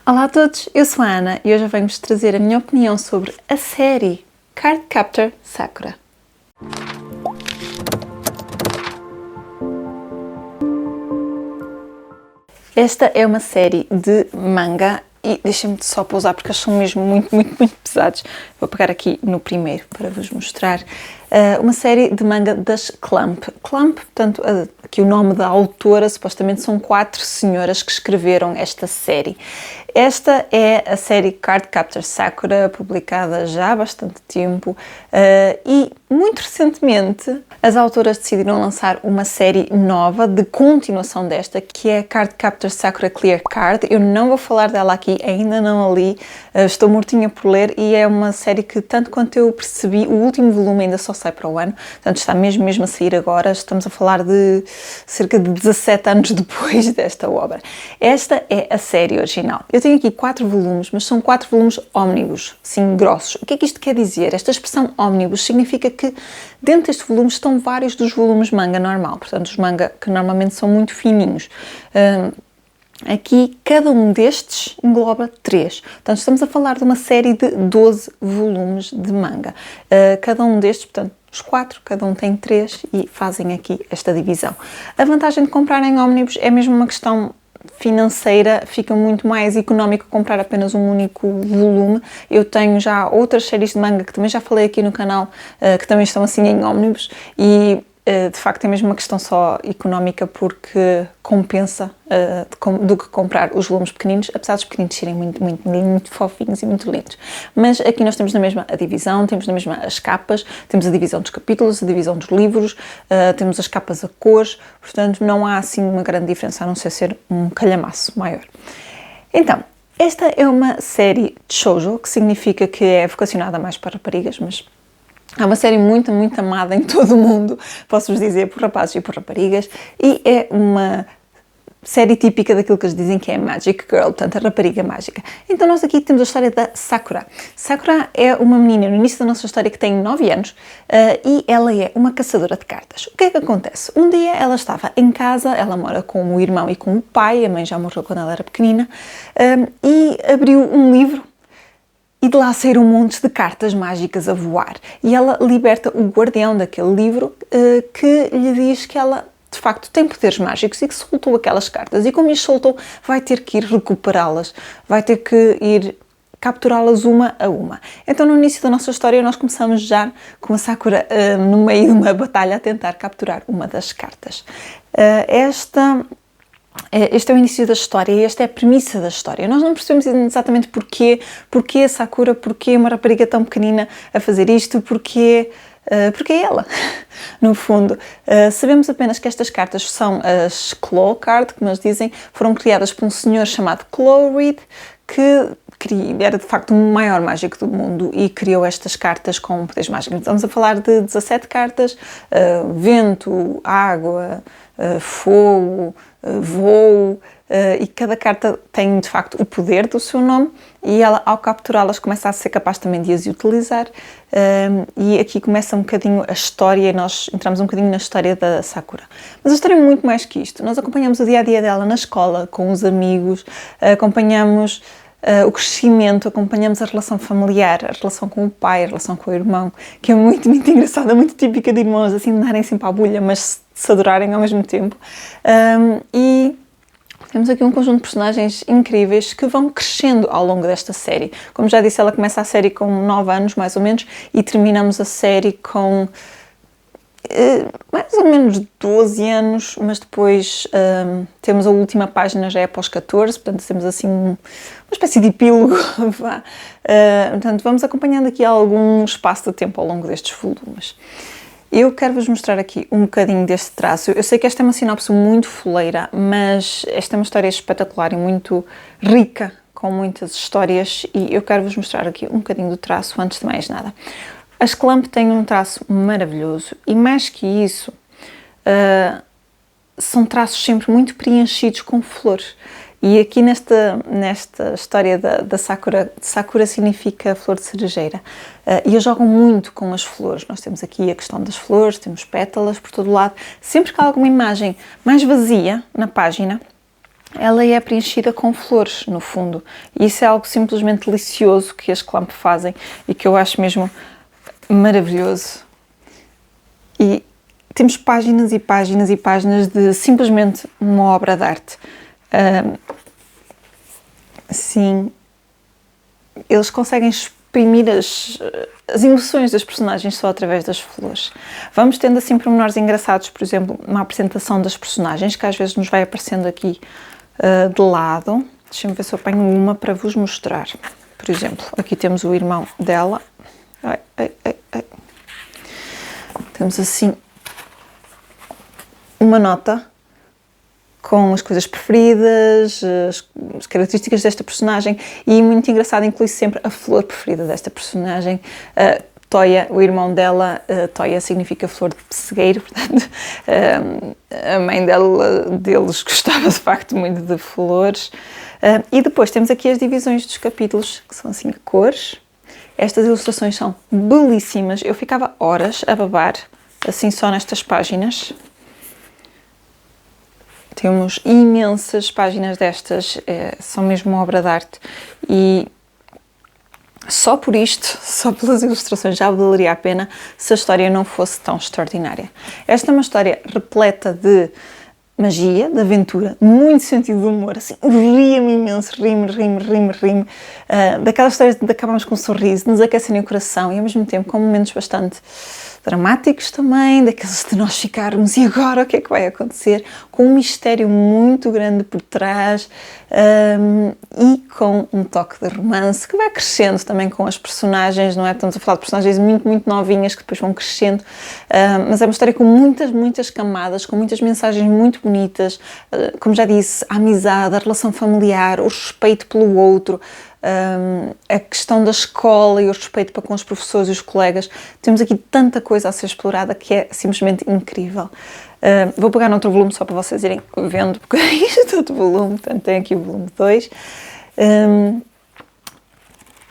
Olá a todos, eu sou a Ana e hoje eu venho-vos trazer a minha opinião sobre a série Cardcaptor Sakura. Esta é uma série de manga e deixem-me só pausar porque eles são mesmo muito pesados. Vou pegar aqui no primeiro para vos mostrar. Uma série de manga das Clamp. Clamp, portanto, aqui o nome da autora, supostamente são 4 senhoras que escreveram esta série. Esta é a série Cardcaptor Sakura, publicada já há bastante tempo e muito recentemente as autoras decidiram lançar uma série nova de continuação desta, que é Cardcaptor Sakura Clear Card. Eu não vou falar dela aqui, ainda não a li, estou mortinha por ler e é uma série que, tanto quanto eu percebi, o último volume ainda só sai para o ano, portanto está mesmo a sair agora, estamos a falar de cerca de 17 anos depois desta obra. Esta é a série original. Eu tenho aqui 4 volumes, mas são 4 volumes ómnibus, assim, grossos. O que é que isto quer dizer? Esta expressão ómnibus significa que dentro deste volume estão vários dos volumes manga normal, portanto os manga que normalmente são muito fininhos. Aqui, cada um destes engloba 3. Portanto, estamos a falar de uma série de 12 volumes de manga. Cada um destes, portanto, os 4, cada um tem 3 e fazem aqui esta divisão. A vantagem de comprar em ómnibus é mesmo uma questão financeira, fica muito mais económico comprar apenas um único volume. Eu tenho já outras séries de manga que também já falei aqui no canal, que também estão assim em ómnibus e de facto é mesmo uma questão só económica porque compensa do que comprar os volumes pequeninos, apesar dos pequeninos serem muito fofinhos e muito lindos. Mas aqui nós temos na mesma a divisão, temos na mesma as capas, temos a divisão dos capítulos, a divisão dos livros, temos as capas a cores, portanto não há assim uma grande diferença, a não ser um calhamaço maior. Então, esta é uma série de shoujo, que significa que é vocacionada mais para raparigas, mas é uma série muito amada em todo o mundo, posso-vos dizer, por rapazes e por raparigas, e é uma série típica daquilo que eles dizem que é Magic Girl, portanto a rapariga mágica. Então nós aqui temos a história da Sakura. Sakura é uma menina no início da nossa história que tem 9 anos e ela é uma caçadora de cartas. O que é que acontece? Um dia ela estava em casa, ela mora com o irmão e com o pai, a mãe já morreu quando ela era pequenina, e abriu um livro e de lá saíram montes de cartas mágicas a voar. E ela liberta o guardião daquele livro que lhe diz que ela, de facto, tem poderes mágicos e que soltou aquelas cartas. E como lhes soltou, vai ter que ir recuperá-las. Vai ter que ir capturá-las uma a uma. Então, no início da nossa história, nós começamos já com a Sakura no meio de uma batalha a tentar capturar uma das cartas. Este é o início da história e esta é a premissa da história. Nós não percebemos exatamente porquê a Sakura, porquê uma rapariga tão pequenina a fazer isto, porque ela, no fundo. Sabemos apenas que estas cartas são as Claw Card, como eles dizem, foram criadas por um senhor chamado Claw Reed, que era de facto o maior mágico do mundo e criou estas cartas com poderes mágicos. Estamos a falar de 17 cartas, vento, água, fogo, voo, e cada carta tem de facto o poder do seu nome e ela, ao capturá-las, começa a ser capaz também de as utilizar, e aqui começa um bocadinho a história e nós entramos um bocadinho na história da Sakura. Mas a história é muito mais que isto. Nós acompanhamos o dia-a-dia dela na escola, com os amigos, acompanhamos o crescimento, acompanhamos a relação familiar, a relação com o pai, a relação com o irmão, que é muito engraçada, muito típica de irmãos, assim, de darem sempre à bulha, mas se adorarem ao mesmo tempo. E temos aqui um conjunto de personagens incríveis que vão crescendo ao longo desta série. Como já disse, ela começa a série com 9 anos, mais ou menos, e terminamos a série com mais ou menos 12 anos, mas depois temos a última página, já é após 14, portanto temos assim uma espécie de epílogo. Portanto, vamos acompanhando aqui algum espaço de tempo ao longo destes volumes. Eu quero-vos mostrar aqui um bocadinho deste traço. Eu sei que esta é uma sinopse muito foleira, mas esta é uma história espetacular e muito rica, com muitas histórias, e eu quero-vos mostrar aqui um bocadinho do traço antes de mais nada. As Clamp têm um traço maravilhoso e, mais que isso, são traços sempre muito preenchidos com flores. E aqui nesta história da Sakura, Sakura significa flor de cerejeira, e eles jogam muito com as flores. Nós temos aqui a questão das flores, temos pétalas por todo lado. Sempre que há alguma imagem mais vazia na página, ela é preenchida com flores, no fundo. E isso é algo simplesmente delicioso que as Clamp fazem e que eu acho mesmo maravilhoso. E temos páginas e páginas e páginas de simplesmente uma obra de arte. Sim, eles conseguem exprimir as emoções das personagens só através das flores. Vamos tendo assim pormenores engraçados, por exemplo, uma apresentação das personagens, que às vezes nos vai aparecendo aqui de lado. Deixem-me ver se eu apanho uma para vos mostrar. Por exemplo, aqui temos o irmão dela. Temos assim uma nota com as coisas preferidas, as características desta personagem, e muito engraçado, inclui sempre a flor preferida desta personagem. Toya, o irmão dela, Toya significa flor de pessegueiro, portanto, a mãe deles gostava de facto muito de flores. E depois temos aqui as divisões dos capítulos, que são assim a cores. Estas ilustrações são belíssimas, eu ficava horas a babar, assim só nestas páginas. Temos imensas páginas destas, são mesmo uma obra de arte, e só por isto, só pelas ilustrações, já valeria a pena se a história não fosse tão extraordinária. Esta é uma história repleta de magia, de aventura, muito sentido de humor, assim, ria-me imenso, rime, daquelas histórias de acabamos com um sorriso, nos aquecem o coração e ao mesmo tempo com momentos bastante dramáticos também, daqueles de nós ficarmos, e agora o que é que vai acontecer? Com um mistério muito grande por trás, e com um toque de romance que vai crescendo também com as personagens, não é? Estamos a falar de personagens muito novinhas que depois vão crescendo, mas é uma história com muitas camadas, com muitas mensagens muito bonitas, como já disse, a amizade, a relação familiar, o respeito pelo outro, a questão da escola e o respeito para com os professores e os colegas. Temos aqui tanta coisa a ser explorada que é simplesmente incrível. Vou pegar noutro volume só para vocês irem vendo, porque isto é todo volume, portanto tem aqui o volume 2.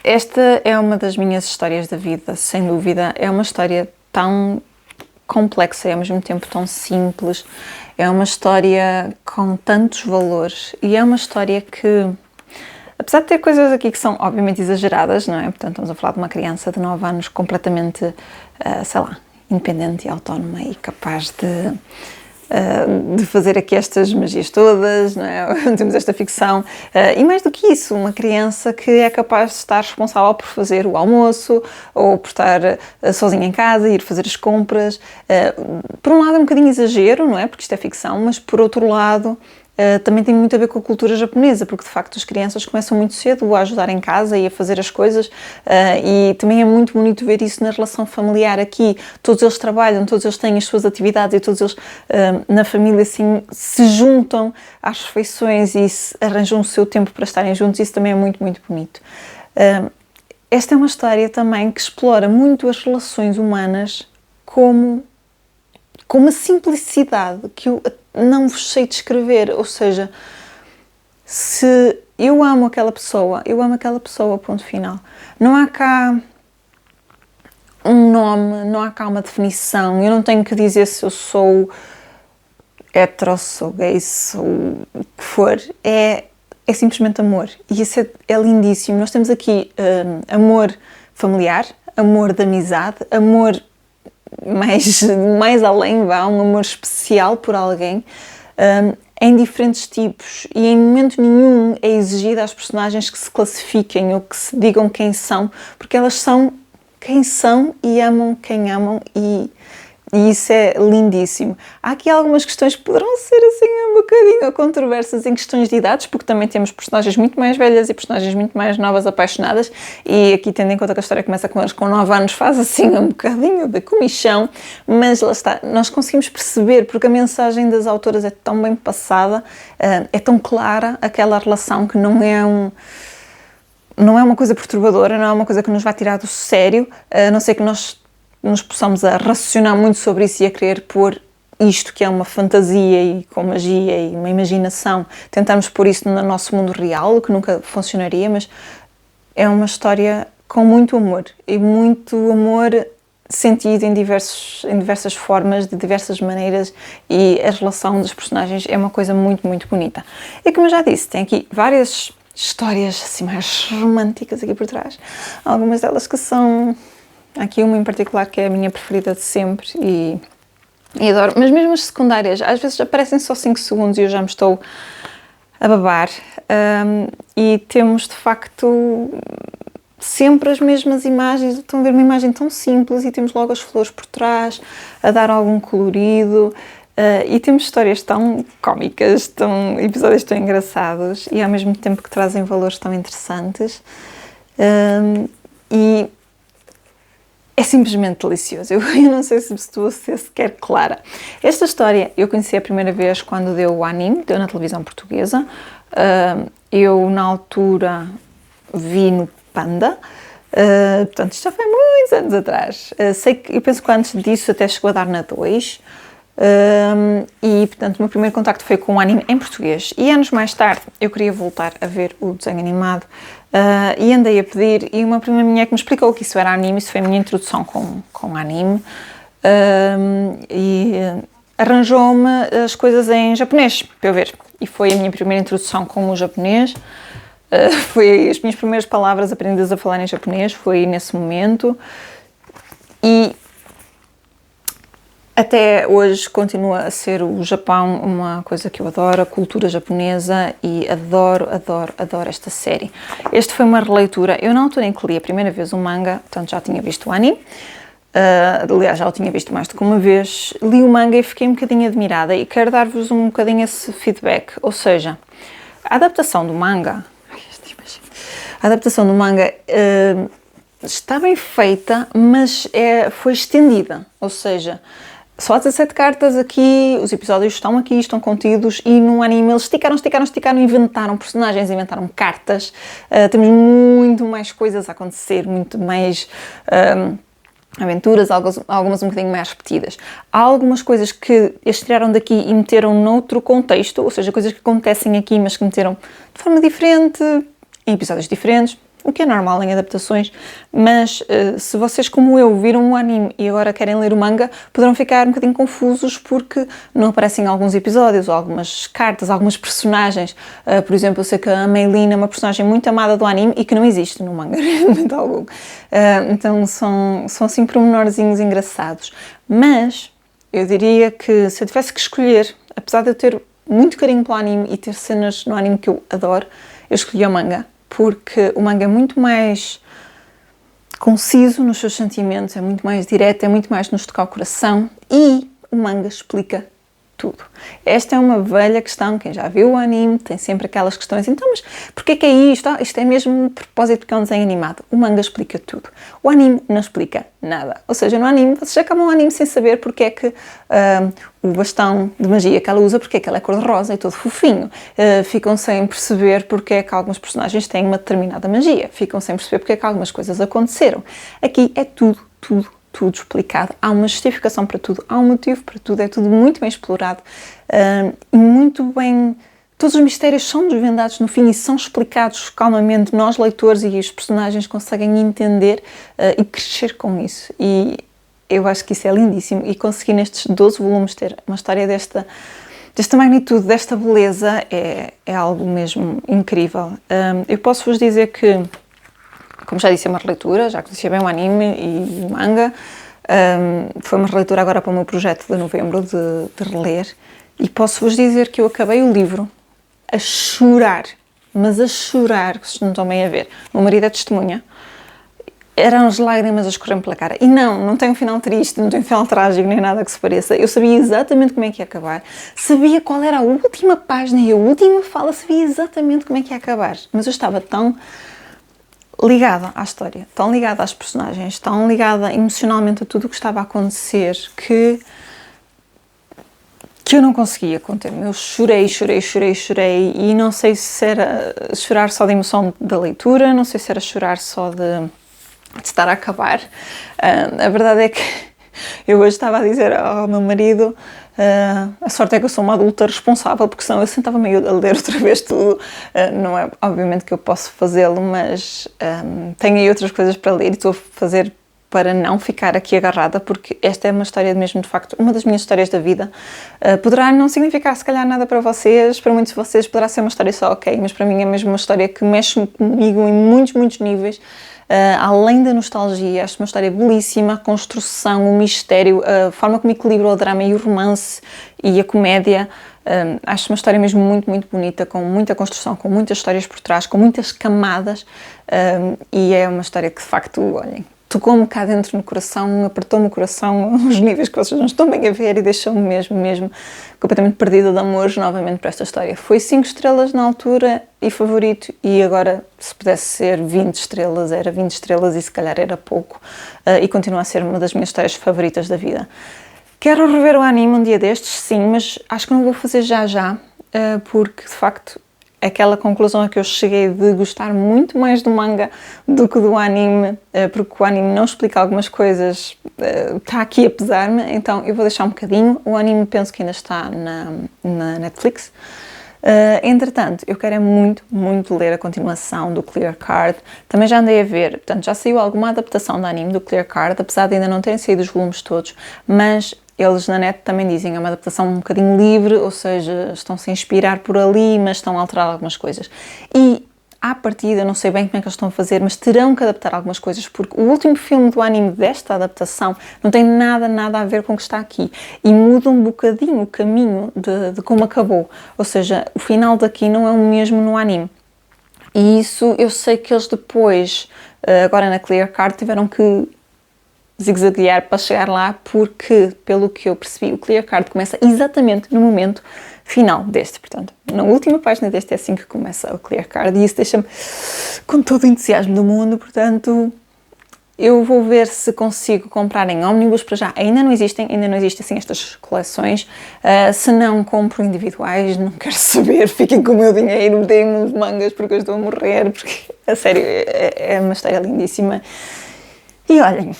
Esta é uma das minhas histórias da vida, sem dúvida. É uma história tão complexa e ao mesmo tempo tão simples. É uma história com tantos valores e é uma história que, apesar de ter coisas aqui que são obviamente exageradas, não é? Portanto, estamos a falar de uma criança de 9 anos completamente, sei lá, independente e autónoma e capaz de fazer aqui estas magias todas, não é? Temos esta ficção, e mais do que isso, uma criança que é capaz de estar responsável por fazer o almoço ou por estar sozinha em casa, ir fazer as compras. Por um lado é um bocadinho exagero, não é? Porque isto é ficção, mas por outro lado também tem muito a ver com a cultura japonesa, porque de facto as crianças começam muito cedo a ajudar em casa e a fazer as coisas, e também é muito bonito ver isso na relação familiar aqui. Todos eles trabalham, todos eles têm as suas atividades e todos eles na família assim se juntam às refeições e arranjam o seu tempo para estarem juntos. Isso também é muito bonito. Esta é uma história também que explora muito as relações humanas com uma simplicidade que eu não vos sei descrever. Ou seja, se eu amo aquela pessoa, ponto final. Não há cá um nome, não há cá uma definição. Eu não tenho que dizer se eu sou hetero, sou gay, sou o que for. É simplesmente amor. E isso é lindíssimo. Nós temos aqui amor familiar, amor de amizade, amor mais além, vá, um amor especial por alguém, em diferentes tipos, e em momento nenhum é exigido às personagens que se classifiquem ou que se digam quem são, porque elas são quem são e amam quem amam, e isso é lindíssimo. Há aqui algumas questões que poderão ser assim um bocadinho controversas em questões de idades, porque também temos personagens muito mais velhas e personagens muito mais novas apaixonadas, e aqui tendo em conta que a história começa com eles com 9 anos, faz assim um bocadinho de comichão, mas lá está, nós conseguimos perceber, porque a mensagem das autoras é tão bem passada, é tão clara aquela relação, que não é uma coisa perturbadora, não é uma coisa que nos vai tirar do sério, a não ser que nós nos possamos a raciocinar muito sobre isso e a querer pôr isto que é uma fantasia e com magia e uma imaginação, tentarmos pôr isso no nosso mundo real, que nunca funcionaria, mas é uma história com muito amor, e muito amor sentido em diversas formas, de diversas maneiras, e a relação dos personagens é uma coisa muito, muito bonita. E como eu já disse, tem aqui várias histórias assim mais românticas aqui por trás. Algumas delas que são... Aqui uma em particular que é a minha preferida de sempre e adoro. Mas mesmo as secundárias, às vezes aparecem só 5 segundos e eu já me estou a babar. E temos, de facto, sempre as mesmas imagens. Estão a ver uma imagem tão simples e temos logo as flores por trás a dar algum colorido. E temos histórias tão cómicas, episódios tão engraçados e ao mesmo tempo que trazem valores tão interessantes. E é simplesmente delicioso. Eu não sei se estou a ser sequer clara. Esta história eu conheci a primeira vez quando deu o anime, deu na televisão portuguesa. Eu, na altura, vi no Panda. Portanto, isto já foi muitos anos atrás. Eu penso que antes disso até chegou a dar na 2. E, portanto, o meu primeiro contacto foi com o anime em português. E anos mais tarde eu queria voltar a ver o desenho animado. E andei a pedir, e uma prima minha que me explicou que isso era anime, isso foi a minha introdução com anime, e arranjou-me as coisas em japonês, para eu ver, e foi a minha primeira introdução com o japonês, foi as minhas primeiras palavras aprendidas a falar em japonês, foi nesse momento, e até hoje continua a ser o Japão uma coisa que eu adoro, a cultura japonesa, e adoro esta série. Este foi uma releitura, eu na altura em que li a primeira vez o manga, portanto já tinha visto o anime, aliás já o tinha visto mais do que uma vez, li o manga e fiquei um bocadinho admirada e quero dar-vos um bocadinho esse feedback, ou seja, a adaptação do manga, está bem feita, mas foi estendida, ou seja, só há 17 cartas aqui, os episódios estão aqui, estão contidos, e no anime eles esticaram, inventaram personagens, inventaram cartas, temos muito mais coisas a acontecer, muito mais aventuras, algumas um bocadinho mais repetidas. Há algumas coisas que eles tiraram daqui e meteram noutro contexto, ou seja, coisas que acontecem aqui, mas que meteram de forma diferente, em episódios diferentes, o que é normal em adaptações, mas se vocês, como eu, viram o anime e agora querem ler o manga, poderão ficar um bocadinho confusos porque não aparecem alguns episódios, ou algumas cartas, algumas personagens. Por exemplo, eu sei que a Meilin é uma personagem muito amada do anime e que não existe no manga, de momento algum. Então são assim pormenorzinhos engraçados. Mas eu diria que se eu tivesse que escolher, apesar de eu ter muito carinho pelo anime e ter cenas no anime que eu adoro, eu escolhi o manga. Porque o manga é muito mais conciso nos seus sentimentos, é muito mais direto, é muito mais nos tocar o coração, e o manga explica tudo. Esta é uma velha questão, quem já viu o anime tem sempre aquelas questões, então, mas porquê que é isto? Isto é mesmo de propósito porque é um desenho animado. O manga explica tudo. O anime não explica nada. Ou seja, no anime, vocês acabam o anime sem saber porque é que o bastão de magia que ela usa, porque é que ela é cor-de-rosa e todo fofinho. Ficam sem perceber porque é que alguns personagens têm uma determinada magia. Ficam sem perceber porque é que algumas coisas aconteceram. Aqui é tudo explicado, há uma justificação para tudo, há um motivo para tudo, é tudo muito bem explorado e muito bem, todos os mistérios são desvendados no fim e são explicados calmamente, nós leitores e os personagens conseguem entender e crescer com isso, e eu acho que isso é lindíssimo, e conseguir nestes 12 volumes ter uma história desta magnitude, desta beleza, é algo mesmo incrível. Eu posso vos dizer que, como já disse, é uma releitura, já conhecia bem o anime e o manga. Foi uma releitura agora para o meu projeto de novembro de reler. E posso-vos dizer que eu acabei o livro a chorar, mas a chorar, que vocês não estão bem a ver. O meu marido é testemunha. Eram as lágrimas a escorrer pela cara. E não tem um final triste, não tem um final trágico, nem nada que se pareça. Eu sabia exatamente como é que ia acabar. Sabia qual era a última página e a última fala, sabia exatamente como é que ia acabar. Mas eu estava tão ligada à história, tão ligada às personagens, tão ligada emocionalmente a tudo o que estava a acontecer, que eu não conseguia conter-me. Eu chorei, e não sei se era chorar só de emoção da leitura, não sei se era chorar só de estar a acabar. A verdade é que eu hoje estava a dizer ao meu marido, a sorte é que eu sou uma adulta responsável, porque senão eu sentava meio a ler outra vez tudo. Não é obviamente que eu posso fazê-lo, mas tenho aí outras coisas para ler e estou a fazer para não ficar aqui agarrada, porque esta é uma história mesmo, de facto, uma das minhas histórias da vida. Poderá não significar, se calhar, nada para vocês, para muitos de vocês poderá ser uma história só, ok, mas para mim é mesmo uma história que mexe comigo em muitos níveis. Além da nostalgia, acho uma história belíssima, a construção, o mistério, a forma como equilibra o drama e o romance e a comédia. Acho uma história mesmo muito bonita, com muita construção, com muitas histórias por trás, com muitas camadas, e é uma história que, de facto, olhem, tocou-me cá dentro no coração, apertou-me o coração aos níveis que vocês não estão bem a ver e deixou-me mesmo completamente perdida de amores novamente para esta história. Foi 5 estrelas na altura e favorito, e agora, se pudesse ser 20 estrelas, era 20 estrelas e se calhar era pouco, e continua a ser uma das minhas histórias favoritas da vida. Quero rever o anime um dia destes, sim, mas acho que não vou fazer já, porque de facto aquela conclusão a que eu cheguei de gostar muito mais do manga do que do anime, porque o anime não explica algumas coisas, está aqui a pesar-me, então eu vou deixar um bocadinho. O anime penso que ainda está na Netflix. Entretanto, eu quero muito ler a continuação do Clear Card. Também já andei a ver, portanto já saiu alguma adaptação do anime do Clear Card, apesar de ainda não terem saído os volumes todos, mas eles na net também dizem, é uma adaptação um bocadinho livre, ou seja, estão-se a inspirar por ali, mas estão a alterar algumas coisas. E, à partida, não sei bem como é que eles estão a fazer, mas terão que adaptar algumas coisas, porque o último filme do anime desta adaptação não tem nada a ver com o que está aqui. E muda um bocadinho o caminho de como acabou. Ou seja, o final daqui não é o mesmo no anime. E isso eu sei que eles depois, agora na Clear Card, tiveram que zigue-zaguear para chegar lá, porque, pelo que eu percebi, o Clear Card começa exatamente no momento final deste, portanto, na última página deste é assim que começa o Clear Card, e isso deixa-me com todo o entusiasmo do mundo. Portanto, eu vou ver se consigo comprar em ómnibus. Para já ainda não existem assim estas coleções, se não compro individuais, não quero saber, fiquem com o meu dinheiro, deem-me uns mangas porque eu estou a morrer, porque, a sério, é uma história lindíssima. E olhem,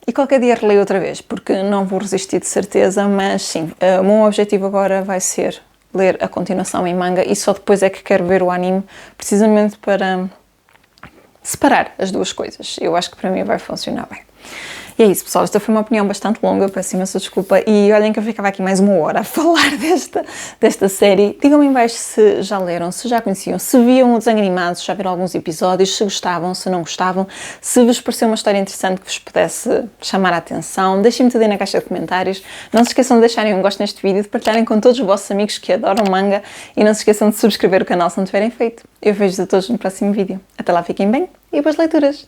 e qualquer dia releio outra vez, porque não vou resistir de certeza, mas sim, o meu objetivo agora vai ser ler a continuação em manga, e só depois é que quero ver o anime, precisamente para separar as duas coisas. Eu acho que para mim vai funcionar bem. E é isso, pessoal, esta foi uma opinião bastante longa, peço imensa desculpa, e olhem que eu ficava aqui mais 1 hora a falar desta série. Digam-me em baixo se já leram, se já conheciam, se viam o desenho animado, se já viram alguns episódios, se gostavam, se não gostavam, se vos pareceu uma história interessante que vos pudesse chamar a atenção. Deixem-me tudo aí na caixa de comentários. Não se esqueçam de deixarem um gosto neste vídeo, de partilharem com todos os vossos amigos que adoram manga, e não se esqueçam de subscrever o canal se não tiverem feito. Eu vejo-vos a todos no próximo vídeo. Até lá, fiquem bem e boas leituras!